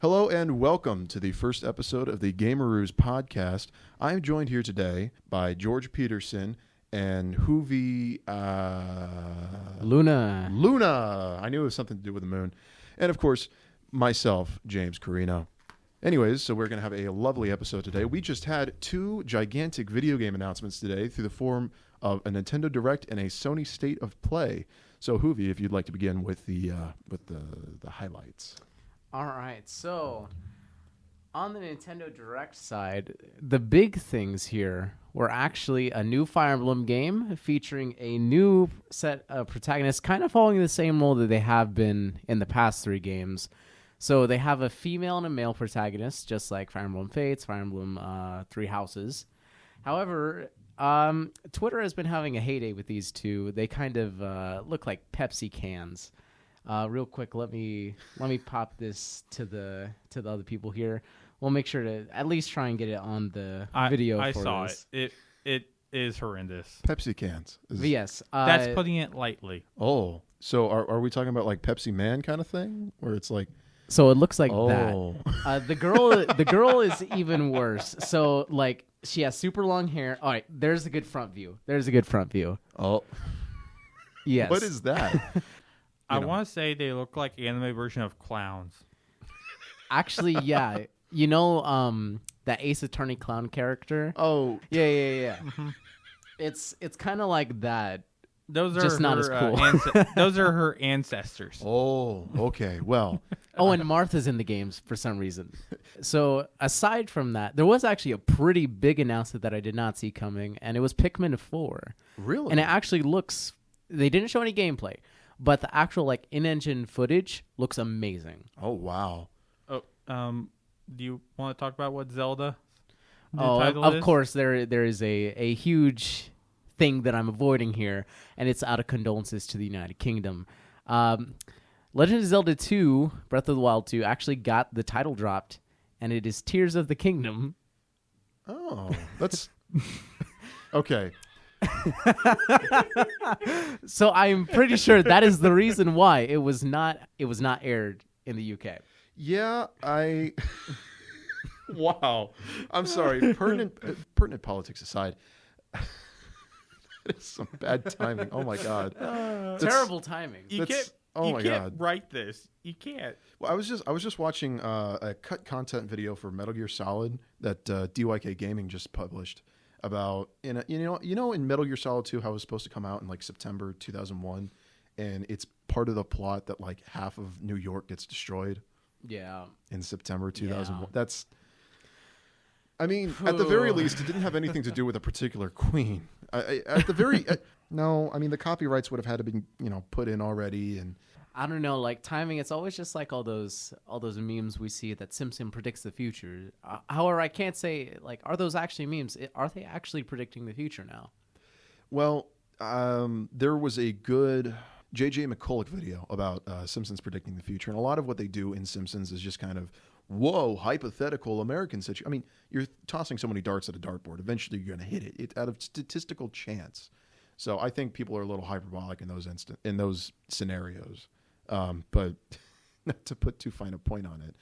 Hello and welcome to the first episode of the GamerRoos podcast. I'm joined here today by George Petersen and Juvi Luna. I knew it was something to do with the moon. And of course, myself, James Carrino. Anyways, so we're going to have a lovely episode today. We just had two gigantic video game announcements today through the form of a Nintendo Direct and a Sony State of Play. So, Juvi, if you'd like to begin with the highlights. All right, so on the Nintendo Direct side, the big things here were actually a new Fire Emblem game featuring a new set of protagonists, kind of following the same role that they have been in the past three games. So they have a female and a male protagonist, just like Fire Emblem Fates, Fire Emblem Three Houses. However, Twitter has been having a heyday with these two. They kind of look like Pepsi cans. Real quick, let me pop this to the other people here. We'll make sure to at least try and get it on the video. I for saw this. it. It is horrendous. Pepsi cans. Yes, That's putting it lightly. Oh, so are we talking about like Pepsi Man kind of thing, where it's like? So it looks like that. The girl is even worse. So like she has super long hair. All right, there's a good front view. Oh, yes. What is that? I want to say they look like anime version of clowns. Actually, yeah. You know that Ace Attorney clown character? Oh, yeah. It's kind of like that. Those are just her, not as cool. Those are her ancestors. Oh, okay. Well. Oh, and Martha's in the games for some reason. So aside from that, there was actually a pretty big announcement that I did not see coming, and it was Pikmin 4. Really? And it actually looks. They didn't show any gameplay, but the actual like in-engine footage looks amazing. Oh wow. Oh, do you want to talk about what Zelda? Of course, there is a huge thing that I'm avoiding here, and it's out of condolences to the United Kingdom. Legend of Zelda 2, Breath of the Wild 2, actually got the title dropped, and it is Tears of the Kingdom. Oh, that's okay. So I'm pretty sure that is the reason why it was not aired in the UK. Yeah, wow. I'm sorry. Pertinent politics aside, that is some bad timing. Oh my God. Terrible timing. You can't write this. You can't. Well, I was just watching a cut content video for Metal Gear Solid that DYK Gaming just published about in Metal Gear Solid 2 how it was supposed to come out in like September 2001, and it's part of the plot that like half of New York gets destroyed. Yeah. In September 2001. Yeah. That's. I mean, at the very least, it didn't have anything to do with a particular queen. No, I mean the copyrights would have had to be put in already, and I don't know, like timing. It's always just like all those memes we see that Simpson predicts the future. However, I can't say like are those actually memes? Are they actually predicting the future now? Well, there was a good J.J. McCulloch video about Simpsons predicting the future, and a lot of what they do in Simpsons is just kind of hypothetical American situation. I mean, you're tossing so many darts at a dartboard. Eventually, you're going to hit it. It's out of statistical chance. So I think people are a little hyperbolic in those scenarios. But not to put too fine a point on it.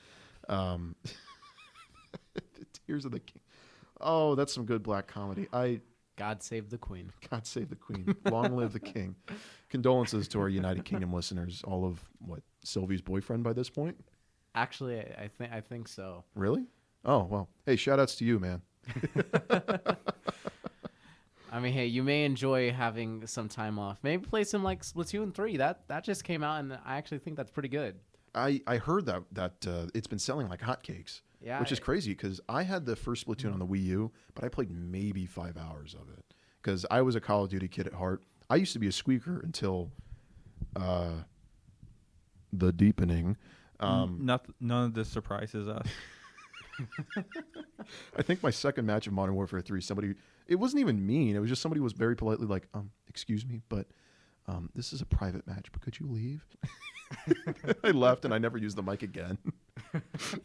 Tears of the King. Oh, that's some good black comedy. God save the Queen. God save the Queen. Long live the King. Condolences to our United Kingdom listeners. All of Sylvie's boyfriend by this point. Actually, I think so. Really? Oh well. Hey, shout outs to you, man. I mean, hey, you may enjoy having some time off. Maybe play some like Splatoon 3. That just came out, and I actually think that's pretty good. I heard that it's been selling like hotcakes. Yeah, which is crazy because I had the first Splatoon on the Wii U, but I played maybe 5 hours of it because I was a Call of Duty kid at heart. I used to be a squeaker until the deepening. None of this surprises us. I think my second match of Modern Warfare 3, it wasn't even mean. It was just somebody was very politely like, excuse me, but this is a private match, but could you leave? I left and I never used the mic again.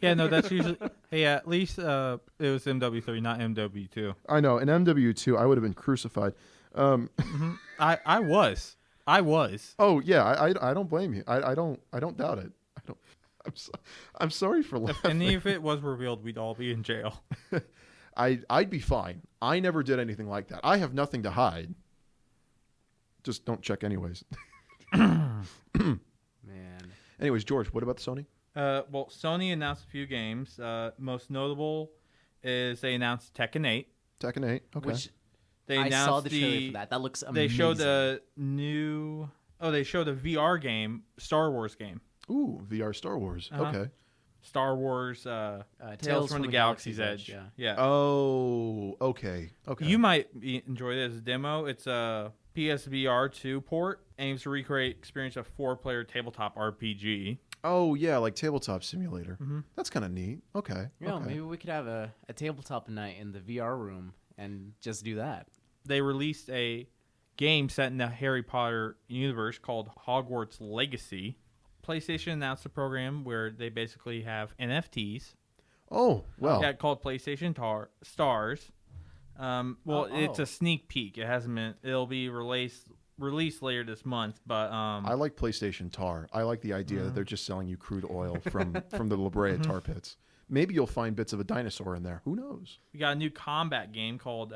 Yeah, no, that's usually... Hey, at least it was MW3, not MW2. I know. In MW2, I would have been crucified. I was. Oh, yeah, I don't blame you. I don't doubt it. I'm sorry for If laughing. any of it was revealed, we'd all be in jail. I'd be fine. I never did anything like that. I have nothing to hide. Just don't check anyways. Man. Anyways, George, what about the Sony? Well, Sony announced a few games. Most notable is they announced Tekken 8. Tekken 8. Okay. Which They I announced saw the trailer for that. That looks amazing. They showed a new. Oh, they showed a VR game, Star Wars game. Ooh, VR Star Wars. Uh-huh. Okay. Star Wars Tales from the Galaxy's Edge. Yeah. Oh, okay. Okay. You might enjoy this demo. It's a PSVR 2 port. Aims to recreate experience of 4-player tabletop RPG. Oh, yeah, like Tabletop Simulator. Mm-hmm. That's kind of neat. Okay. Yeah, okay. maybe we could have a tabletop night in the VR room and just do that. They released a game set in the Harry Potter universe called Hogwarts Legacy. PlayStation announced a program where they basically have NFTs. Oh, well. Yeah, called PlayStation Stars. It's a sneak peek. It hasn't been. It'll be released later this month. But I like PlayStation Tar. I like the idea that they're just selling you crude oil from the La Brea tar pits. Maybe you'll find bits of a dinosaur in there. Who knows? we got a new combat game called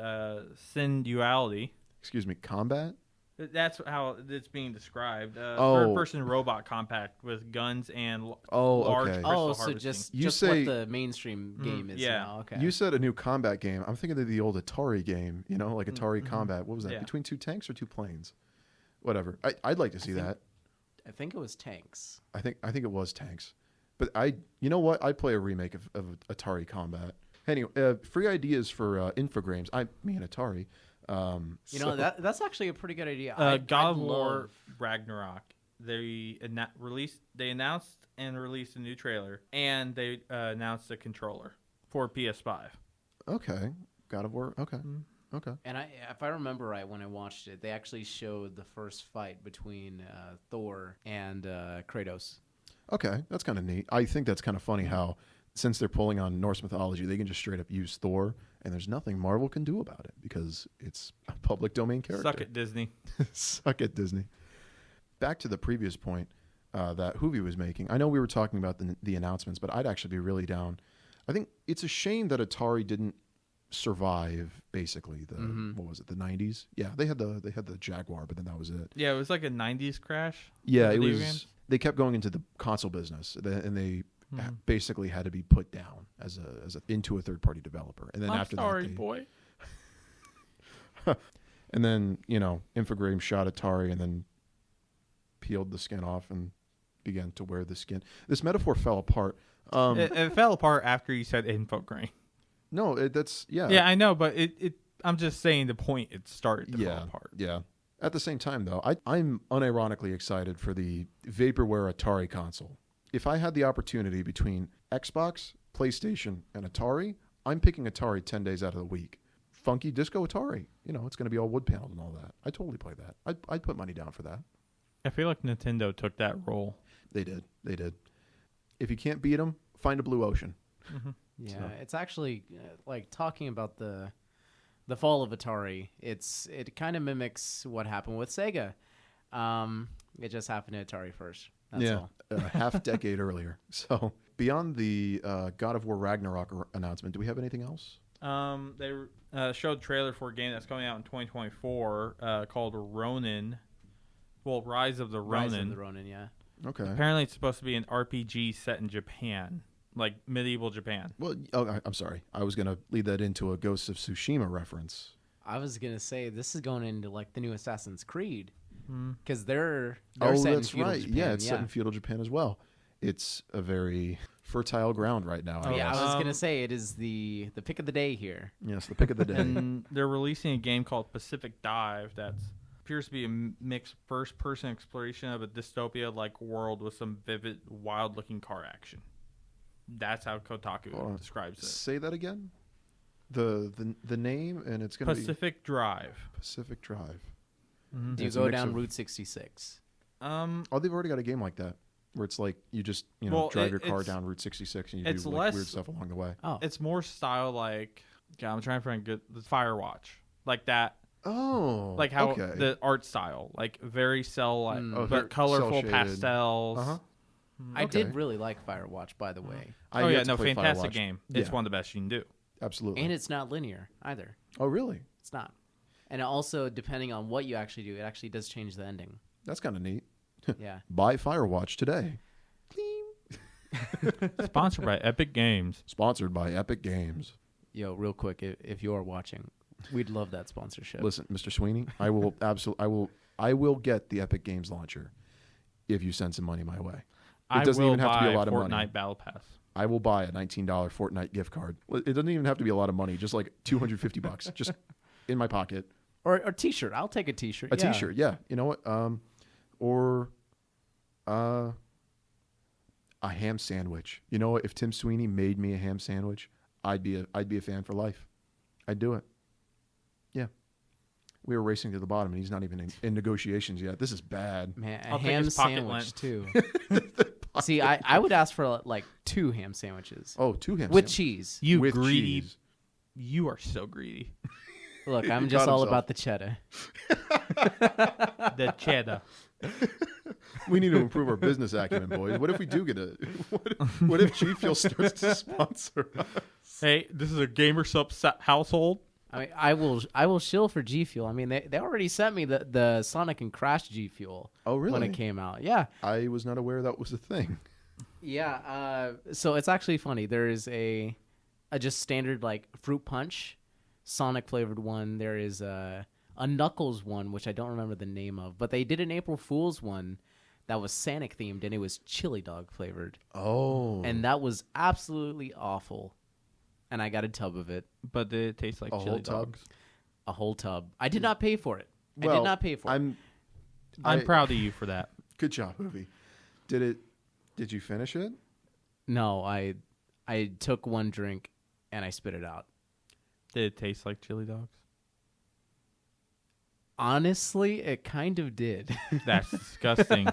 Sin Duality. Excuse me, combat? That's how it's being described. Oh. Third-person robot compact with guns and Oh, large okay. crystal So harvesting. just say- what the mainstream game is yeah. now. Okay. You said a new combat game. I'm thinking of the old Atari game, like Atari Combat. What was that? Yeah. Between two tanks or two planes? Whatever. I'd like to see that. I think it was tanks. I think it was tanks. But you know what? I'd play a remake of Atari Combat. Anyway, free ideas for Infogrames. I mean Atari. That's actually a pretty good idea. God of War Ragnarok. They announced and released a new trailer, and they announced a controller for PS5. Okay. God of War. Okay. Okay. And if I remember right, when I watched it, they actually showed the first fight between Thor and Kratos. Okay. That's kind of neat. I think that's kind of funny how, since they're pulling on Norse mythology, they can just straight up use Thor, and there's nothing Marvel can do about it because it's a public domain character. Suck it, Disney. Suck it, Disney. Back to the previous point that Juvi was making. I know we were talking about the announcements, but I'd actually be really down. I think it's a shame that Atari didn't survive basically what was it, the 90s? Yeah, they had the Jaguar, but then that was it. Yeah, it was like a 90s crash. Yeah, it video was. games. They kept going into the console business, and they basically had to be put down as into a third-party developer. And then I'm after sorry, that, boy. and then Infogrames shot Atari and then peeled the skin off and began to wear the skin. This metaphor fell apart. It fell apart after you said Infograin. No, that's Yeah, I know, but I'm just saying the point. It started to fall apart. Yeah. At the same time, though, I'm unironically excited for the Vaporware Atari console. If I had the opportunity between Xbox, PlayStation, and Atari, I'm picking Atari 10 days out of the week. Funky Disco Atari. It's going to be all wood paneled and all that. I'd totally play that. I'd put money down for that. I feel like Nintendo took that role. They did. If you can't beat them, find a blue ocean. Yeah, So. it's actually like talking about the fall of Atari. It kind of mimics what happened with Sega. It just happened to Atari first. That's all. A half decade earlier. So beyond the God of War Ragnarok announcement, do we have anything else? They showed a trailer for a game that's coming out in 2024 called Ronin. Well, Rise of the Ronin. Rise of the Ronin, yeah. Okay. Apparently, it's supposed to be an RPG set in Japan, like medieval Japan. Well, I'm sorry. I was going to lead that into a Ghost of Tsushima reference. I was gonna say this is going into like the new Assassin's Creed because they're Oh, set that's in feudal right. Japan. Yeah, it's set in feudal Japan as well. It's a very fertile ground right now. I Yeah, guess. I was gonna say it is the pick of the day here. Yes, the pick of the day. And they're releasing a game called Pacific Dive that appears to be a mixed first-person exploration of a dystopia-like world with some vivid, wild-looking car action. That's how Kotaku describes it. Say that again. The name, and it's going to be Pacific Drive. Pacific Drive. Do you It's a go mix down of- Route 66? Oh, they've already got a game like that where it's like you just drive your car down Route 66 and you do like weird stuff along the way. Oh, It's more style like, God, I'm trying to find the Firewatch, like that. Oh, Like how okay. the art style, like very cell-like, very but colorful cel-shaded. pastels. Uh-huh. I Okay. did really like Firewatch, by the way. I yet to play fantastic Firewatch. game. It's Yeah. one of the best you can do. Absolutely. And it's not linear either. Oh, really? It's not. And also, depending on what you actually do, it actually does change the ending. That's kind of neat. Yeah. Buy Firewatch today. Sponsored by Epic Games. Sponsored by Epic Games. Yo, real quick, if you're watching, we'd love that sponsorship. Listen, Mr. Sweeney, I will I will get the Epic Games launcher if you send some money my way. I doesn't will even have to be a buy lot of money. Fortnite Battle Pass. I will buy a $19 Fortnite gift card. It doesn't even have to be a lot of money, just like $250 just in my pocket. Or a T-shirt. I'll take a T-shirt. A T-shirt, yeah. You know what? Or a ham sandwich. You know what? If Tim Sweeney made me a ham sandwich, I'd be a fan for life. I'd do it. Yeah. We were racing to the bottom, and he's not even in negotiations yet. This is bad. Man, a I'll take ham his pocket sandwich, lens. too. See, I would ask for like 2 ham sandwiches. Oh, 2 ham with sandwiches. cheese. You With greedy. cheese. You are so greedy. Look, I'm He just got all himself. about the cheddar. The cheddar. We need to improve our business acumen, boys. What if we do get a... What if G Fuel starts to sponsor us? Hey, this is a gamer sub household. I mean, I will shill for G Fuel. I mean, they already sent me the Sonic and Crash G Fuel. Oh, really? When it came out, yeah. I was not aware that was a thing. Yeah, so it's actually funny. There is a just standard like fruit punch, Sonic flavored one. There is a Knuckles one, which I don't remember the name of, but they did an April Fool's one that was Sonic themed, and it was chili dog flavored, Oh. and that was absolutely awful. And I got a tub of it, But did it taste like A chili whole tub? dogs? a whole tub. I did not pay for it. I Well, did not pay for it. I'm proud of you for that. Good job, movie. Did you finish it? No, I took one drink and I spit it out. Did it taste like chili dogs? Honestly, it kind of did. That's disgusting.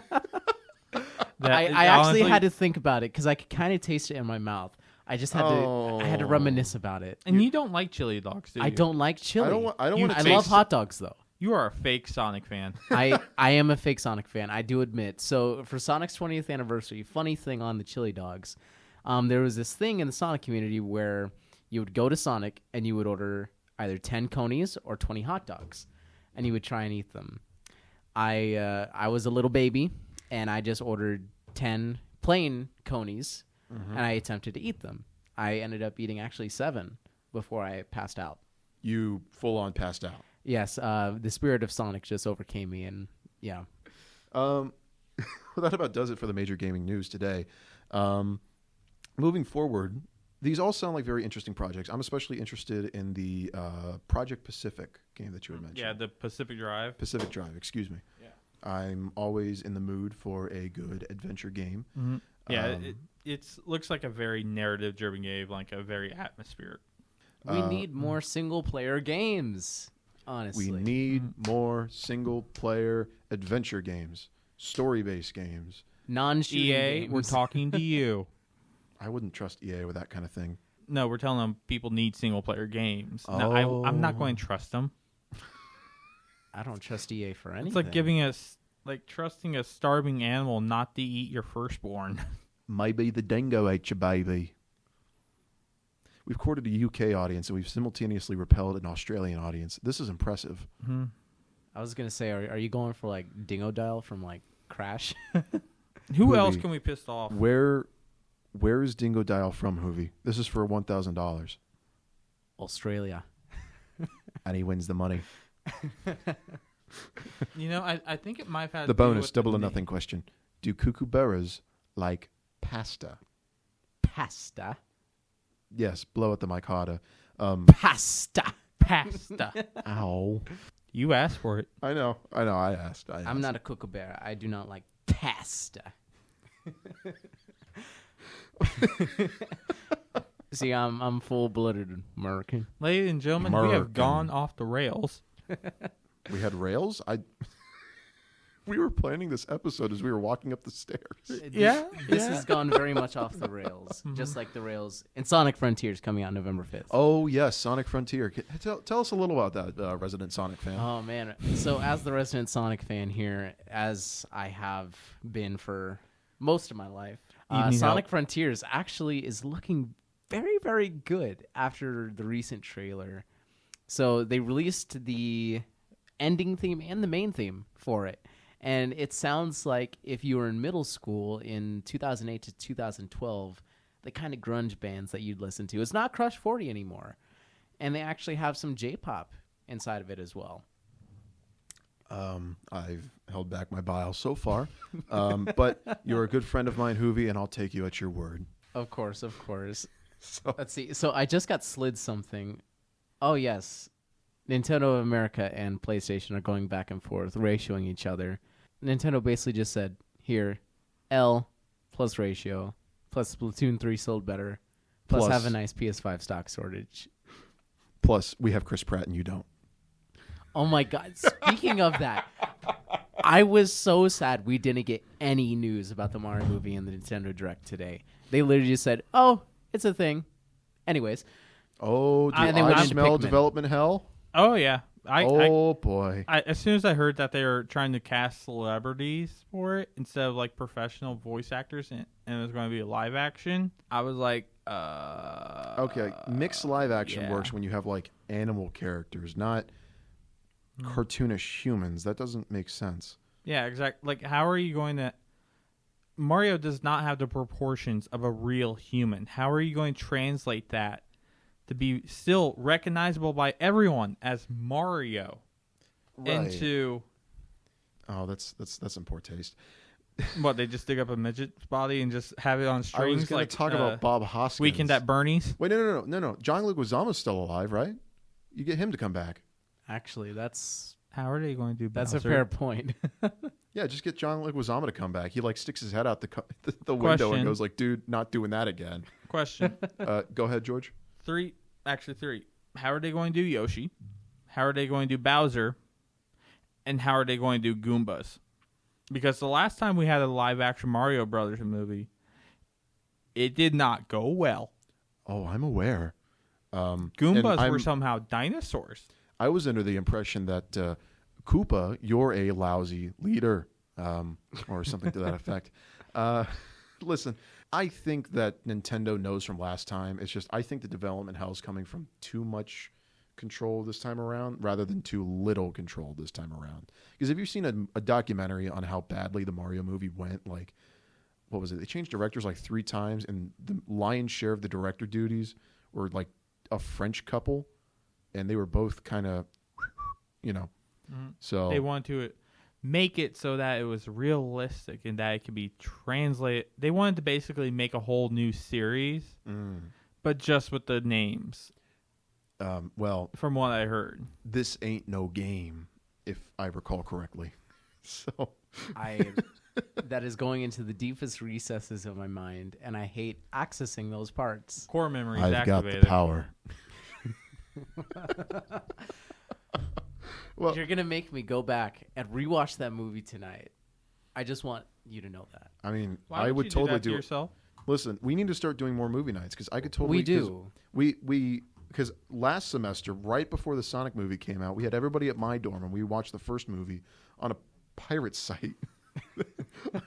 I actually had to think about it because I could kind of taste it in my mouth. I just had to reminisce about it. And you don't like chili dogs, do you? I don't like chili. I don't want to I taste love hot dogs though. You are a fake Sonic fan. I am a fake Sonic fan. I do admit. So for Sonic's 20th anniversary, funny thing on the chili dogs, there was this thing in the Sonic community where you would go to Sonic and you would order either 10 conies or 20 hot dogs, and you would try and eat them. I was a little baby, and I just ordered 10 plain conies, and I attempted to eat them. I ended up eating actually 7 before I passed out. You full on passed out. Yes, the spirit of Sonic just overcame me, and yeah. Well, that about does it for the major gaming news today. Moving forward, these all sound like very interesting projects. I'm especially interested in the Project Pacific game that you had mentioned. Yeah, the Pacific Drive. Pacific Drive, excuse me. Yeah. I'm always in the mood for a good adventure game. Mm-hmm. Yeah, it looks like a very narrative-driven game, like a very atmospheric. We need more single-player games, honestly. We need more single-player adventure games, story-based games. Non-shooting EA, games. we're talking to you. I wouldn't trust EA with that kind of thing. No, we're telling them people need single-player games. Oh. No, I'm not going to trust them. I don't trust EA for anything. It's like giving us, like trusting a starving animal not to eat your firstborn. Maybe the dingo ate your baby. We've courted a UK audience and we've simultaneously repelled an Australian audience. This is impressive. Mm-hmm. I was gonna say, are you going for like Dingo Dial from like Crash? Who Movie. else can we piss off? Where is Dingo Dial from, Hoovy? This is for $1,000. Australia. And he wins the money. You know, I think it might have The to do bonus, with double the or nothing question. Do kookaburras like pasta? Pasta. Yes, blow at the mic harder. Pasta. Pasta. Ow. You asked for it. I know. I asked. I'm not a kookaburra. I do not like pasta. See, I'm full-blooded American. Ladies and gentlemen, we American. have gone off the rails. We had rails? We were planning this episode as we were walking up the stairs. Yeah, This has gone very much off the rails, just like the rails in Sonic Frontiers coming out November 5th. Oh, yes, Sonic Frontier. Tell us a little about that, resident Sonic fan. Oh, man. So as the resident Sonic fan here, as I have been for most of my life. You need Sonic help. Frontiers actually is looking very, very good after the recent trailer. So they released the ending theme and the main theme for it. And it sounds like if you were in middle school in 2008 to 2012, the kind of grunge bands that you'd listen to. It's not Crush 40 anymore. And they actually have some J-pop inside of it as well. I've held back my bile so far, but you're a good friend of mine, Juvi, and I'll take you at your word. Of course, of course. So, Let's see. So I just got slid something. Oh, yes. Nintendo of America and PlayStation are going back and forth, ratioing each other. Nintendo basically just said, here, L plus ratio, plus Splatoon 3 sold better, plus have a nice PS5 stock shortage. plus, we have Chris Pratt and you don't. Oh, my God. Speaking of that, I was so sad we didn't get any news about the Mario movie in the Nintendo Direct today. They literally just said, oh, it's a thing. Anyways. Oh, do And they I went into smell Pikmin. development hell? Oh yeah. Boy. As soon as I heard that they were trying to cast celebrities for it instead of like professional voice actors and it was going to be a live action, I was like, Okay, mixed live action yeah. works when you have like animal characters, not cartoonish humans. That doesn't make sense. Yeah, exactly. Like, how are you going to... Mario does not have the proportions of a real human. How are you going to translate that to be still recognizable by everyone as Mario into... Oh, that's in poor taste. What, they just dig up a midget's body and just have it on I strings? was going like to talk about Bob Hoskins. Weekend at Bernie's? Wait, no. John Leguizamo's still alive, right? You get him to come back. Actually, that's How are they going to do a Bowser? fair point. Yeah, just get John Leguizamo to come back. He like sticks his head out the window and Question. goes like, "Dude, not doing that again." Question. Go ahead, George. Three. How are they going to do Yoshi? How are they going to do Bowser? And how are they going to do Goombas? Because the last time we had a live-action Mario Brothers movie, it did not go well. Oh, I'm aware. Goombas were somehow dinosaurs. I was under the impression that Koopa, you're a lousy leader, or something to that effect. Listen, I think that Nintendo knows from last time. It's just I think the development hell is coming from too much control this time around rather than too little control this time around. Because have you seen a documentary on how badly the Mario movie went? Like, what was it? They changed directors like 3 times, and the lion's share of the director duties were like a French couple, and they were both kind of, So They wanted to make it so that it was realistic and that it could be translated. They wanted to basically make a whole new series, but just with the names. well, From what I heard. this ain't no game, if I recall correctly. So That is going into the deepest recesses of my mind, and I hate accessing those parts. Core memory is I've got activated. the power. Well, You're going to make me go back and rewatch that movie tonight. I just want you to know that. I mean, Why I would you totally do that to do it. yourself? Listen, we need to start doing more movie nights because I could totally. We do. Because last semester, right before the Sonic movie came out, we had everybody at my dorm and we watched the first movie on a pirate site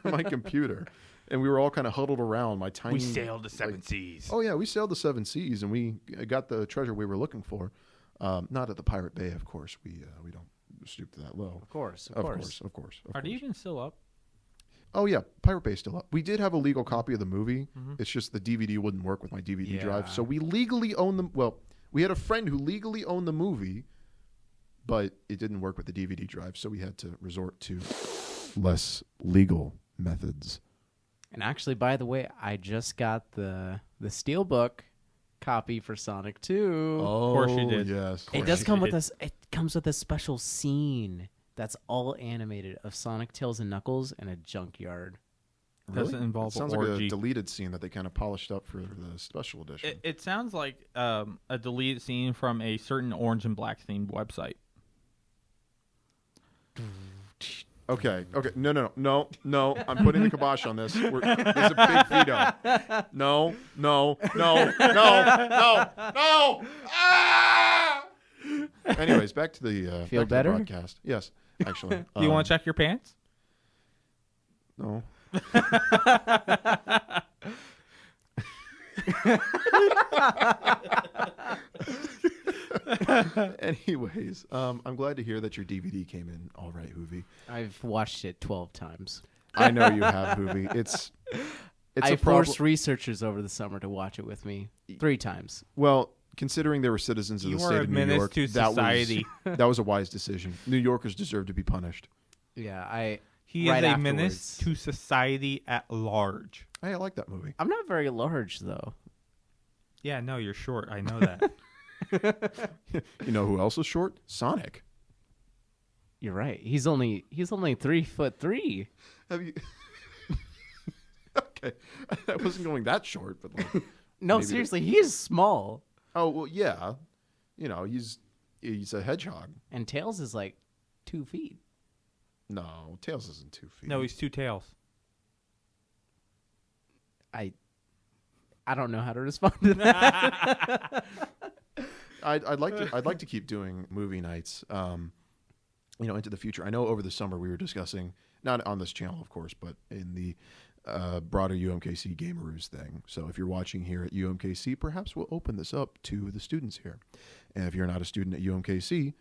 on my computer, and we were all kind of huddled around my tiny. We sailed the seven seas. Oh yeah, we sailed the 7 seas and we got the treasure we were looking for. Not at the Pirate Bay, of course. We don't stoop to that low. Of course. Of course. Are they even still up? Oh yeah, Pirate Bay's still up. We did have a legal copy of the movie. It's just the DVD wouldn't work with my DVD drive, so we legally own them. Well, we had a friend who legally owned the movie, but it didn't work with the DVD drive, so we had to resort to less legal methods. And actually, by the way, I just got the Steelbook copy for Sonic 2. Oh, Of course you did. Yes. It does come with us. It comes with a special scene that's all animated of Sonic, Tails, and Knuckles in a junkyard. Doesn't involve It sounds an like orgy. a deleted scene that they kind of polished up for the special edition. It sounds like a deleted scene from a certain orange and black themed website. Okay. No. I'm putting the kibosh on this. There's a big veto. No. Ah! Anyways, back to the Feel back to better? the broadcast. Yes, actually. Do you want to check your pants? No. Anyways, I'm glad to hear that your DVD came in all right, Juvi. I've watched it 12 times. I know you have, Juvi. It's I a problem. forced researchers over the summer to watch it with me 3 times. Well, considering they were citizens of You the are state a of New menace York, to society. that was a wise decision. New Yorkers deserve to be punished. Yeah, He right is a afterwards. menace to society at large. Hey, I like that movie. I'm not very large though. Yeah, no, you're short. I know that. You know who else is short? Sonic. You're right. He's only 3'3". Have you? Okay, I wasn't going that short, but like, No, maybe seriously, he is small. oh well, yeah. You know, he's a hedgehog. And Tails is like 2 feet. No, Tails isn't 2 feet. No, he's 2 tails. I don't know how to respond to that. I'd like to keep doing movie nights. Into the future. I know over the summer we were discussing, not on this channel, of course, but in the broader UMKC GamerRoos thing. So if you're watching here at UMKC, perhaps we'll open this up to the students here. And if you're not a student at UMKC,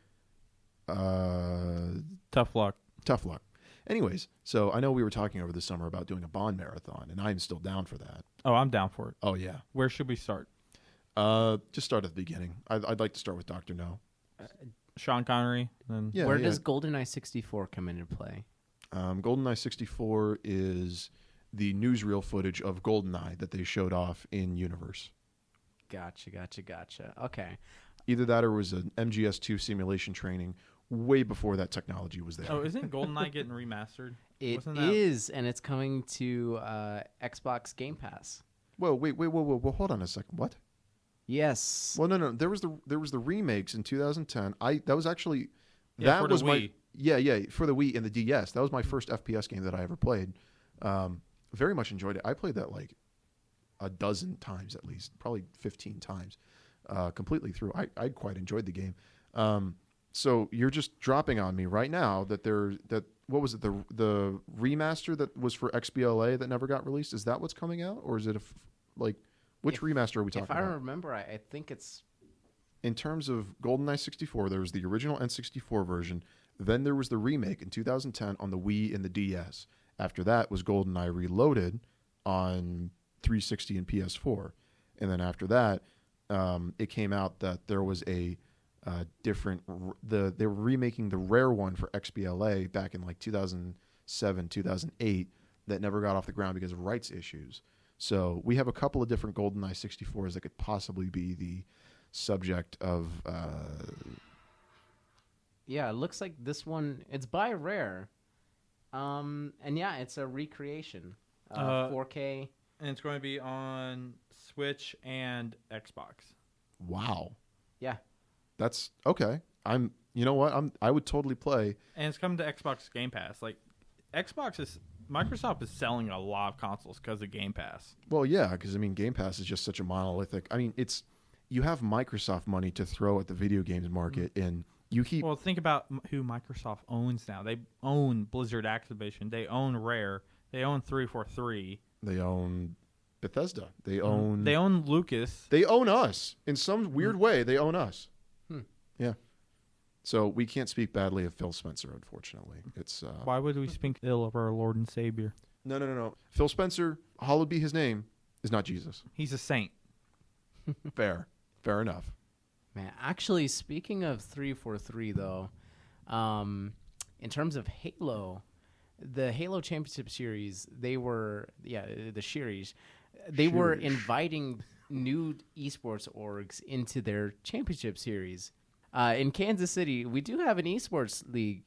Tough luck. tough luck. Anyways, so I know we were talking over the summer about doing a Bond marathon, and I'm still down for that. Oh, I'm down for it. Oh, yeah. Where should we start? Just start at the beginning. I'd like to start with Dr. No. Sean Connery? Then Yeah, Where yeah. does GoldenEye 64 come into play? GoldenEye 64 is the newsreel footage of GoldenEye that they showed off in Universe. Gotcha. Okay. Either that or it was an MGS2 simulation training way before that technology was there. Oh, isn't GoldenEye getting remastered? It Wasn't that- is, and it's coming to Xbox Game Pass. Whoa, wait, hold on a second. What? Yes. Well, no. There was the remakes in 2010. That was actually Yeah, that for the was my Wii. yeah for the Wii and the DS. That was my first FPS game that I ever played. Very much enjoyed it. I played that like a dozen times at least, probably 15 times, completely through. I quite enjoyed the game. So you're just dropping on me right now that what was it, the remaster that was for XBLA that never got released? Is that what's coming out, or is it which remaster are we talking If I about? remember, I think it's In terms of GoldenEye 64, there was the original N64 version. Then there was the remake in 2010 on the Wii and the DS. After that was GoldenEye Reloaded on 360 and PS4. And then after that, it came out that there was a different... they were remaking the rare one for XBLA back in like 2007, 2008 that never got off the ground because of rights issues. So we have a couple of different GoldenEye 64s that could possibly be the subject of... yeah. It looks like this one. It's by Rare, and yeah, it's a recreation, 4K. And it's going to be on Switch and Xbox. Wow. Yeah. That's okay. You know what? I would totally play. And it's coming to Xbox Game Pass. Like, Microsoft is selling a lot of consoles because of Game Pass. Well, yeah, because I mean, Game Pass is just such a monolithic. I mean, you have Microsoft money to throw at the video games market, and you keep. Well, think about who Microsoft owns now. They own Blizzard Activision. They own Rare. They own 343. They own Bethesda. They own. They own Lucas. They own us in some weird way. They own us. Hmm. Yeah. So we can't speak badly of Phil Spencer, unfortunately. It's Why would we speak ill of our Lord and Savior? No. Phil Spencer, hallowed be his name, is not Jesus. He's a saint. Fair enough. Man, actually, speaking of 343, though, in terms of Halo, the Halo Championship Series, the series, they were inviting new esports orgs into their championship series. In Kansas City, we do have an esports league,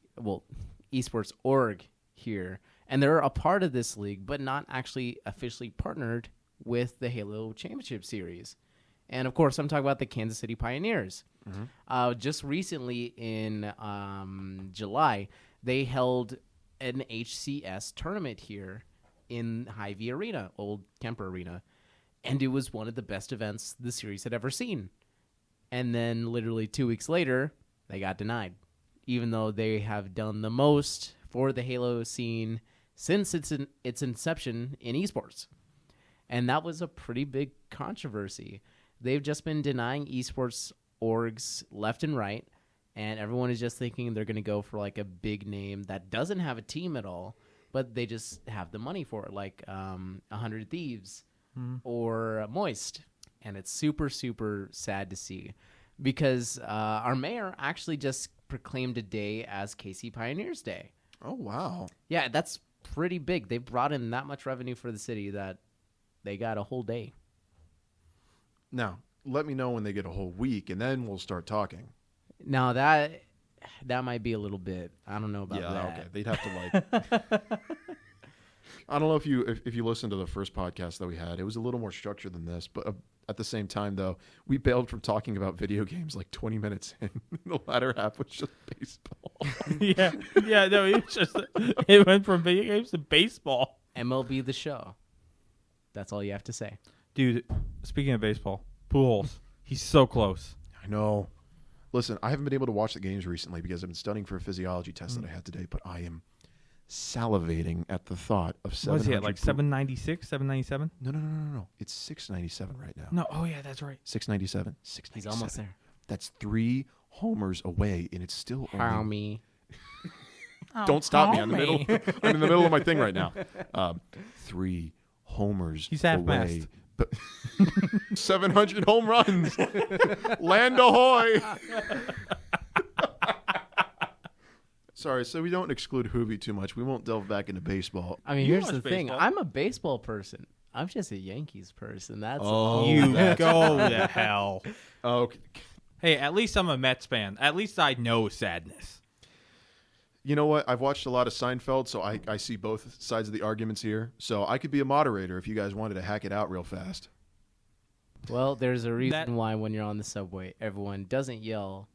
esports org here, and they're a part of this league, but not actually officially partnered with the Halo Championship Series. And of course, I'm talking about the Kansas City Pioneers. Mm-hmm. Just recently in July, they held an HCS tournament here in Hy-Vee Arena, Old Kemper Arena, and it was one of the best events the series had ever seen. And then literally 2 weeks later, they got denied, even though they have done the most for the Halo scene since its inception in esports. And that was a pretty big controversy. They've just been denying esports orgs left and right, and everyone is just thinking they're going to go for like a big name that doesn't have a team at all, but they just have the money for it, like 100 Thieves or Moist. And it's super, super sad to see because our mayor actually just proclaimed a day as KC Pioneers Day. Oh, wow. Yeah, that's pretty big. They brought in that much revenue for the city that they got a whole day. Now, let me know when they get a whole week, and then we'll start talking. Now, that might be a little bit. I don't know about that. Yeah, okay. They'd have to, like... I don't know if you listened to the first podcast that we had. It was a little more structured than this, but at the same time, though, we bailed from talking about video games like 20 minutes in. The latter half was just baseball. No, it went from video games to baseball. MLB The Show. That's all you have to say. Dude, speaking of baseball, Pujols, he's so close. I know. Listen, I haven't been able to watch the games recently because I've been studying for a physiology test that I had today, but I am salivating at the thought of 700. What is he at, like 796, 797? No. It's 697 right now. No, oh yeah, that's right. 697. 697. He's almost there. That's 3 homers away, and it's still only... Don't stop me. I'm in the middle of my thing right now. 3 homers He's half away. mast. But 700 home runs. Land ahoy. Sorry, so we don't exclude Juvi too much. We won't delve back into baseball. I mean, You here's watch the thing. baseball. I'm a baseball person. I'm just a Yankees person. That's Oh, all. You that's- go to hell. Okay. Hey, at least I'm a Mets fan. At least I know sadness. You know what? I've watched a lot of Seinfeld, so I see both sides of the arguments here. So I could be a moderator if you guys wanted to hack it out real fast. Well, there's a reason That- why when you're on the subway, everyone doesn't yell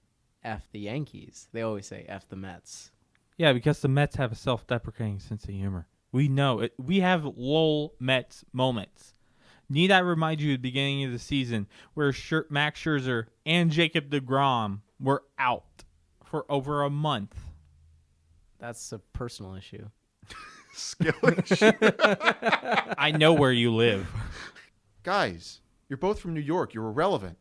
F the Yankees. They always say F the Mets. Yeah, because the Mets have a self-deprecating sense of humor. We know it. We have lol Mets moments. Need I remind you at the beginning of the season where Max Scherzer and Jacob deGrom were out for over a month? That's a personal issue. Skillish. I know where you live. Guys, you're both from New York. You're irrelevant.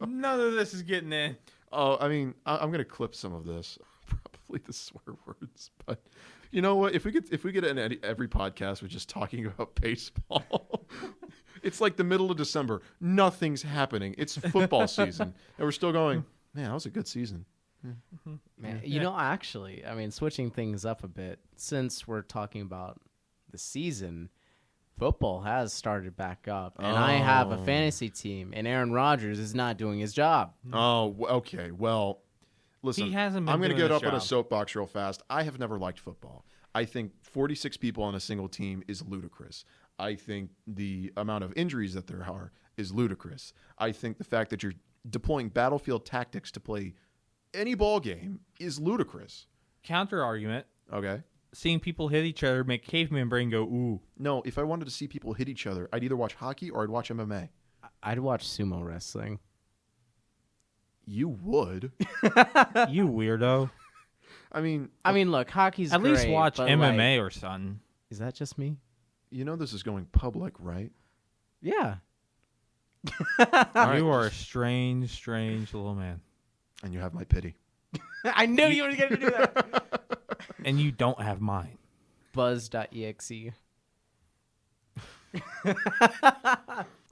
None of this is getting in. Oh, I mean, I'm going to clip some of this. Probably the swear words, but you know what? If we get in every podcast with just talking about baseball, it's like the middle of December. Nothing's happening. It's football season, and we're still going. Man, that was a good season. Man, you know, actually, I mean, switching things up a bit, since we're talking about the season, football has started back up, and I have a fantasy team, and Aaron Rodgers is not doing his job. Oh, okay. Well, listen, He hasn't been I'm going to doing get his up on a job. soapbox real fast. I have never liked football. I think 46 people on a single team is ludicrous. I think the amount of injuries that there are is ludicrous. I think the fact that you're deploying battlefield tactics to play any ball game is ludicrous. Counter argument. Okay. Seeing people hit each other make caveman brain go, ooh. No, if I wanted to see people hit each other, I'd either watch hockey or I'd watch MMA. I'd watch sumo wrestling. You would. You weirdo. I mean, Look, hockey's At least great, watch but, MMA like, or something. is that just me? you know this is going public, right? Yeah. All right, You are a strange, strange little man. And you have my pity. I knew you were going to do that. And you don't have mine. Buzz.exe.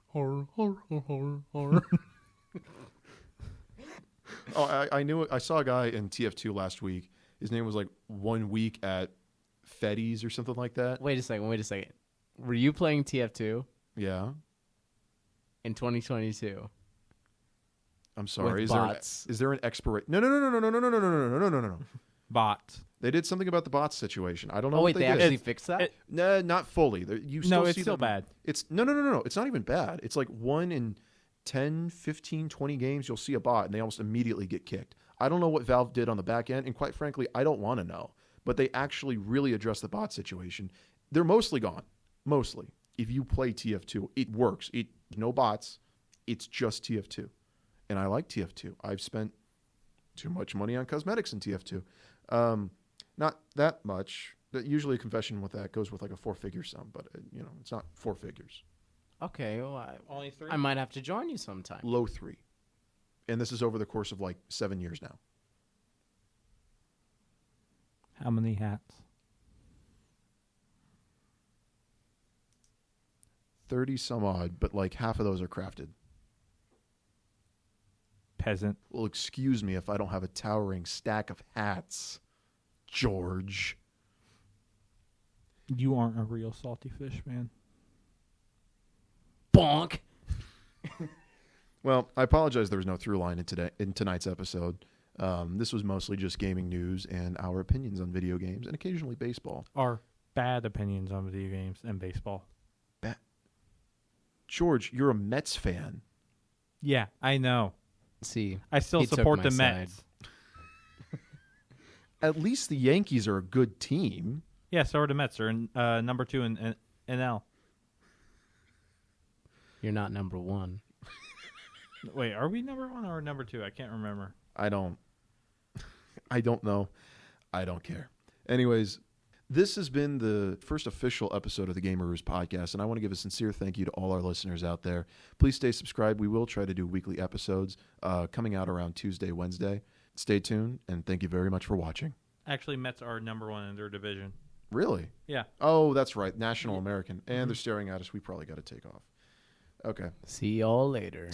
Horror, horror, horror, horror. Oh, I knew it. I saw a guy in TF2 last week. His name was like 1 week at Fetty's or something like that. Wait a second. Were you playing TF2 Yeah. in 2022? I'm sorry. With Is bots. there an expiration? No. Bots. They did something about the bots situation. I don't know. Oh, what wait, they did. actually fixed that? No, not fully. You still No, it's see still them- bad. It's no. It's not even bad. It's like 1 in 10, 15, 20 games, you'll see a bot and they almost immediately get kicked. I don't know what Valve did on the back end, and quite frankly, I don't want to know. But they actually really addressed the bot situation. They're mostly gone. Mostly. If you play TF2, it works. No bots. It's just TF2. And I like TF2. I've spent too much money on cosmetics in TF2. Not that much. Usually a confession with that goes with like a 4-figure sum, but it's not 4 figures. Okay, well, Only 3? I might have to join you sometime. Low 3. And this is over the course of like 7 years now. How many hats? 30 some odd, but like half of those are crafted. Peasant. Well, excuse me if I don't have a towering stack of hats, George. You aren't a real salty fish, man. Bonk. Well, I apologize there was no through line in tonight's episode. This was mostly just gaming news and our opinions on video games and occasionally baseball. Our bad opinions on video games and baseball. George, you're a Mets fan. Yeah, I know. See, I still he took support my the side. Mets. At least the Yankees are a good team. Yeah, so are the Mets. They're in, number 2 in NL. You're not number 1. Wait, are we number 1 or number 2? I can't remember. I don't know. I don't care. Anyways, this has been the first official episode of the GamerRoos podcast, and I want to give a sincere thank you to all our listeners out there. Please stay subscribed. We will try to do weekly episodes coming out around Tuesday, Wednesday. Stay tuned, and thank you very much for watching. Actually, Mets are number 1 in their division. Really? Yeah. Oh, that's right. National American. And they're staring at us. We probably got to take off. Okay. See y'all later.